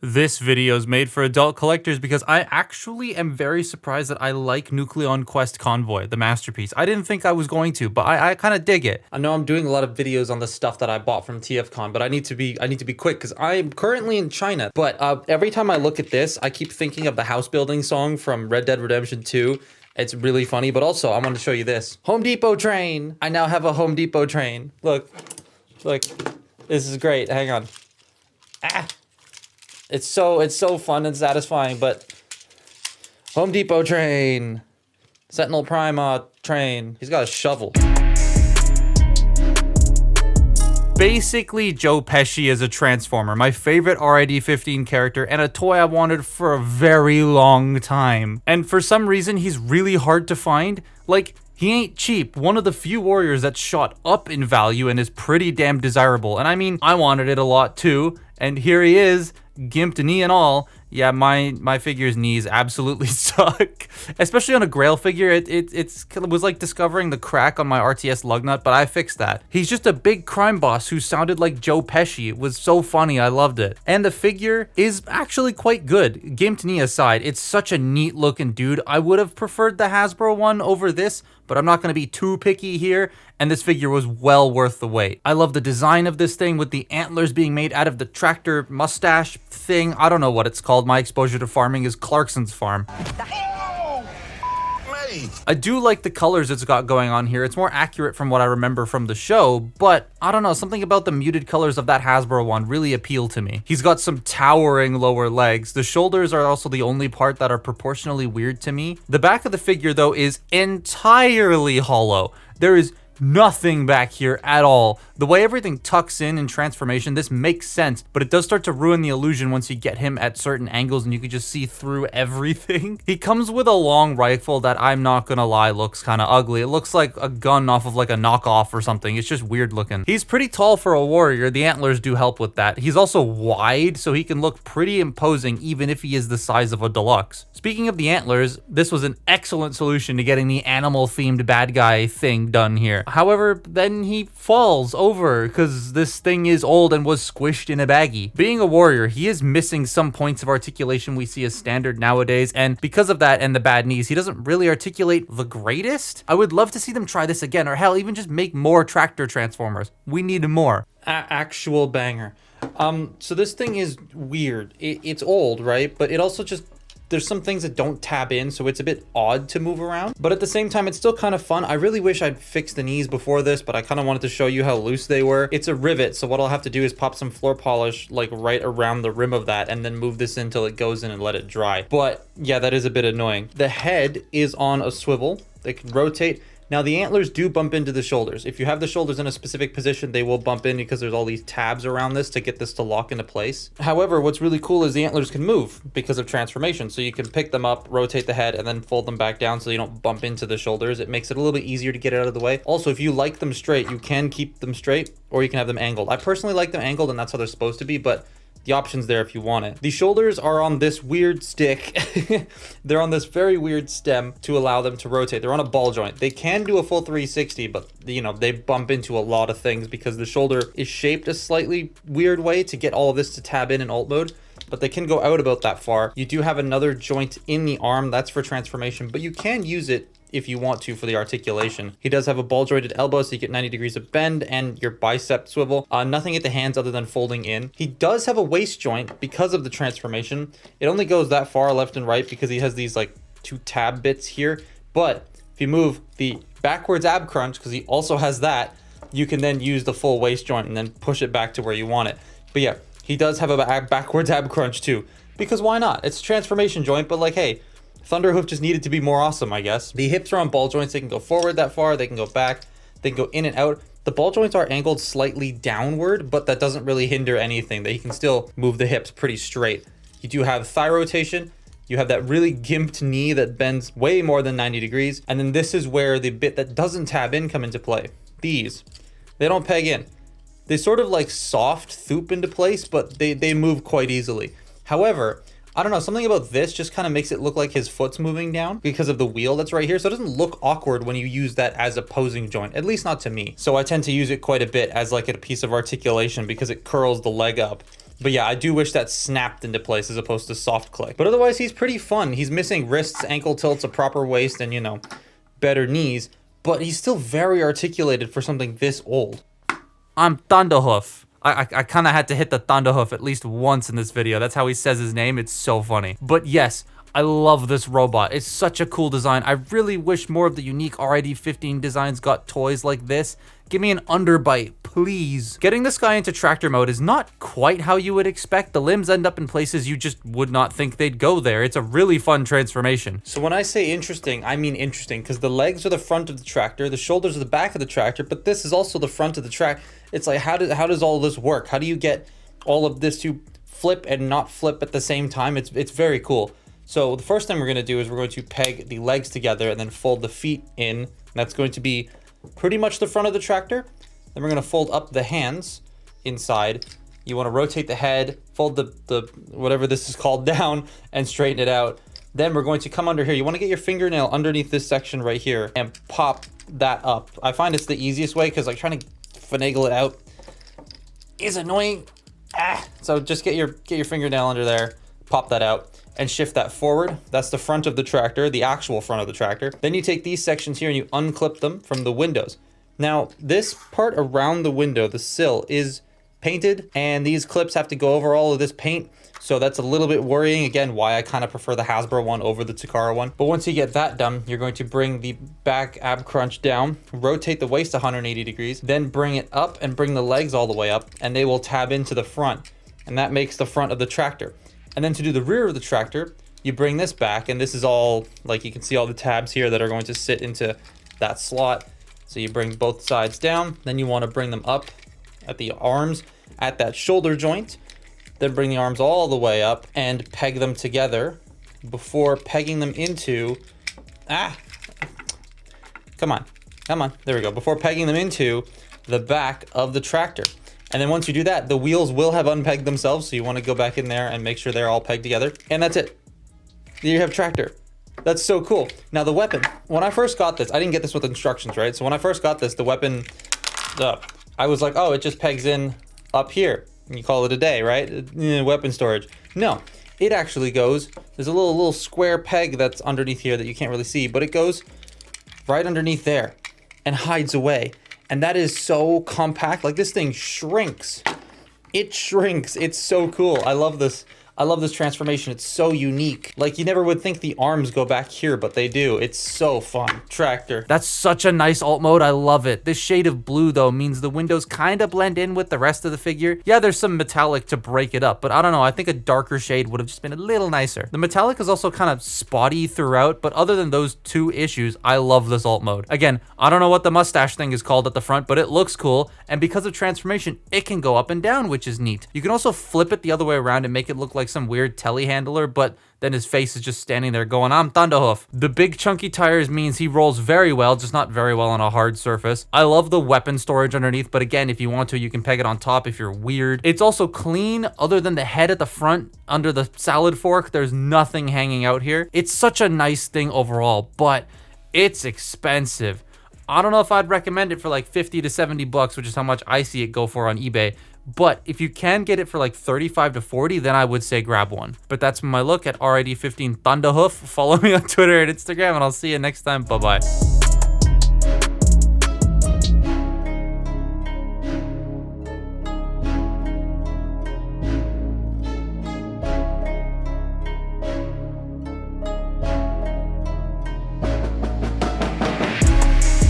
This video is made for adult collectors because I actually am very surprised that I like Nucleon Quest Convoy, the masterpiece. I didn't think I was going to, but I kind of dig it. I know I'm doing a lot of videos on the stuff that I bought from TFCon, but I need to be quick because I'm currently in China. But every time I look at this, I keep thinking of the house building song from Red Dead Redemption 2. It's really funny, but also I want to show you this. Home Depot train. I now have a Home Depot train. Look, this is great. Hang on. It's so fun and satisfying, but Home Depot train, Sentinel Prime train. He's got a shovel. Basically, Joe Pesci is a Transformer, my favorite RID-15 character and a toy I wanted for a very long time. And for some reason, he's really hard to find. Like, he ain't cheap, one of the few warriors that shot up in value and is pretty damn desirable. And I mean, I wanted it a lot too, and here he is, gimped knee and all. Yeah, my figure's knees absolutely suck. Especially on a Grail figure, it was like discovering the crack on my RTS lug nut, but I fixed that. He's just a big crime boss who sounded like Joe Pesci. It was so funny, I loved it. And the figure is actually quite good. Gimped knee aside, it's such a neat looking dude. I would have preferred the Hasbro one over this, but I'm not going to be too picky here, and this figure was well worth the wait. I love the design of this thing with the antlers being made out of the tractor mustache thing. I don't know what it's called. My exposure to farming is Clarkson's farm. I do like the colors it's got going on here. It's more accurate from what I remember from the show, but I don't know, something about the muted colors of that Hasbro one really appealed to me. He's got some towering lower legs. The shoulders are also the only part that are proportionally weird to me. The back of the figure, though, is entirely hollow. There is nothing back here at all. The way everything tucks in transformation, this makes sense, but it does start to ruin the illusion once you get him at certain angles and you can just see through everything. He comes with a long rifle that, I'm not gonna lie, looks kind of ugly. It looks like a gun off of like a knockoff or something. It's just weird looking. He's pretty tall for a warrior. The antlers do help with that. He's also wide, so he can look pretty imposing even if he is the size of a deluxe. Speaking of the antlers, this was an excellent solution to getting the animal-themed bad guy thing done here. However, then he falls over because this thing is old and was squished in a baggie. Being a warrior, he is missing some points of articulation we see as standard nowadays, and because of that and the bad knees, he doesn't really articulate the greatest. I would love to see them try this again, or hell, even just make more tractor transformers. We need more. Actual banger. So this thing is weird. It's old, right? But it also just, there's some things that don't tab in, so it's a bit odd to move around. But at the same time, it's still kind of fun. I really wish I'd fixed the knees before this, but I kind of wanted to show you how loose they were. It's a rivet, so what I'll have to do is pop some floor polish like right around the rim of that and then move this in until it goes in and let it dry. But yeah, that is a bit annoying. The head is on a swivel. They can rotate. Now the antlers do bump into the shoulders. If you have the shoulders in a specific position, they will bump in because there's all these tabs around this to get this to lock into place. However, what's really cool is the antlers can move because of transformation. So you can pick them up, rotate the head, and then fold them back down so you don't bump into the shoulders. It makes it a little bit easier to get it out of the way. Also, if you like them straight, you can keep them straight or you can have them angled. I personally like them angled and that's how they're supposed to be, but the option's there if you want it. The shoulders are on this weird stick. They're on this very weird stem to allow them to rotate. They're on a ball joint. They can do a full 360, but you know, they bump into a lot of things because the shoulder is shaped a slightly weird way to get all of this to tab in alt mode, but they can go out about that far. You do have another joint in the arm, that's for transformation, but you can use it if you want to for the articulation. He does have a ball jointed elbow, so you get 90 degrees of bend and your bicep swivel. Nothing at the hands other than folding in. He does have a waist joint because of the transformation. It only goes that far left and right because he has these like two tab bits here. But if you move the backwards ab crunch, because he also has that, you can then use the full waist joint and then push it back to where you want it. But yeah, he does have a backwards ab crunch too, because why not? It's a transformation joint, but like, hey, Thunderhoof just needed to be more awesome, I guess. The hips are on ball joints. They can go forward that far. They can go back. They can go in and out. The ball joints are angled slightly downward, but that doesn't really hinder anything. That you can still move the hips pretty straight. You do have thigh rotation. You have that really gimped knee that bends way more than 90 degrees. And then this is where the bit that doesn't tab in come into play. These, they don't peg in. They sort of like soft thoop into place, but they move quite easily. However, I don't know, something about this just kind of makes it look like his foot's moving down because of the wheel that's right here. So it doesn't look awkward when you use that as a posing joint, at least not to me. So I tend to use it quite a bit as like a piece of articulation because it curls the leg up. But yeah, I do wish that snapped into place as opposed to soft click. But otherwise, he's pretty fun. He's missing wrists, ankle tilts, a proper waist, and, you know, better knees. But he's still very articulated for something this old. I'm Thunderhoof. I kind of had to hit the Thunderhoof at least once in this video. That's how he says his name. It's so funny. But yes, I love this robot. It's such a cool design. I really wish more of the unique RID-15 designs got toys like this. Give me an underbite, please. Getting this guy into tractor mode is not quite how you would expect. The limbs end up in places you just would not think they'd go there. It's a really fun transformation. So when I say interesting, I mean interesting, because the legs are the front of the tractor, the shoulders are the back of the tractor, but this is also the front of the track. It's like, how does all this work? How do you get all of this to flip and not flip at the same time? It's very cool. So the first thing we're going to do is we're going to peg the legs together and then fold the feet in. That's going to be pretty much the front of the tractor. Then we're going to fold up the hands inside. You want to rotate the head, fold the whatever this is called down, and straighten it out. Then we're going to come under here. You want to get your fingernail underneath this section right here and pop that up. I find it's the easiest way because like trying to finagle it out is annoying. So just get your fingernail under there, pop that out, and shift that forward. That's the front of the tractor, the actual front of the tractor. Then you take these sections here and you unclip them from the windows. Now, this part around the window, the sill, is painted, and these clips have to go over all of this paint. So that's a little bit worrying. Again, why I kind of prefer the Hasbro one over the Takara one. But once you get that done, you're going to bring the back ab crunch down, rotate the waist 180 degrees, then bring it up and bring the legs all the way up, and they will tab into the front. And that makes the front of the tractor. And then to do the rear of the tractor, you bring this back, and this is all, like you can see all the tabs here that are going to sit into that slot. So you bring both sides down, then you want to bring them up at the arms at that shoulder joint, then bring the arms all the way up and peg them together before pegging them into, come on, there we go, before pegging them into the back of the tractor. And then once you do that, the wheels will have unpegged themselves, so you want to go back in there and make sure they're all pegged together. And that's it. You have tractor. That's so cool. Now the weapon, when I first got this, I didn't get this with instructions, right? So when I first got this, the weapon, I was like, oh, it just pegs in up here. And you call it a day, right? Weapon storage. No, it actually goes, there's a little square peg that's underneath here that you can't really see, but it goes right underneath there and hides away. And that is so compact. Like, this thing shrinks. It shrinks. It's so cool. I love this. I love this transformation. It's so unique. Like, you never would think the arms go back here, but they do. It's so fun. Tractor. That's such a nice alt mode. I love it. This shade of blue, though, means the windows kind of blend in with the rest of the figure. Yeah, there's some metallic to break it up, but I don't know. I think a darker shade would have just been a little nicer. The metallic is also kind of spotty throughout, but other than those two issues, I love this alt mode. Again, I don't know what the mustache thing is called at the front, but it looks cool, and because of transformation, it can go up and down, which is neat. You can also flip it the other way around and make it look like some weird telehandler, but then his face is just standing there going, I'm Thunderhoof. The big chunky tires means he rolls very well, just not very well on a hard surface. I love the weapon storage underneath, but again, if you want to, you can peg it on top if you're weird. It's also clean, other than the head at the front under the salad fork. There's nothing hanging out here. It's such a nice thing overall, but it's expensive. I don't know if I'd recommend it for like 50 to 70 bucks, which is how much I see it go for on eBay. But if you can get it for like 35 to 40, then I would say grab one. But that's my look at RID-15 Thunderhoof. Follow me on Twitter and Instagram, and I'll see you next time. Bye-bye.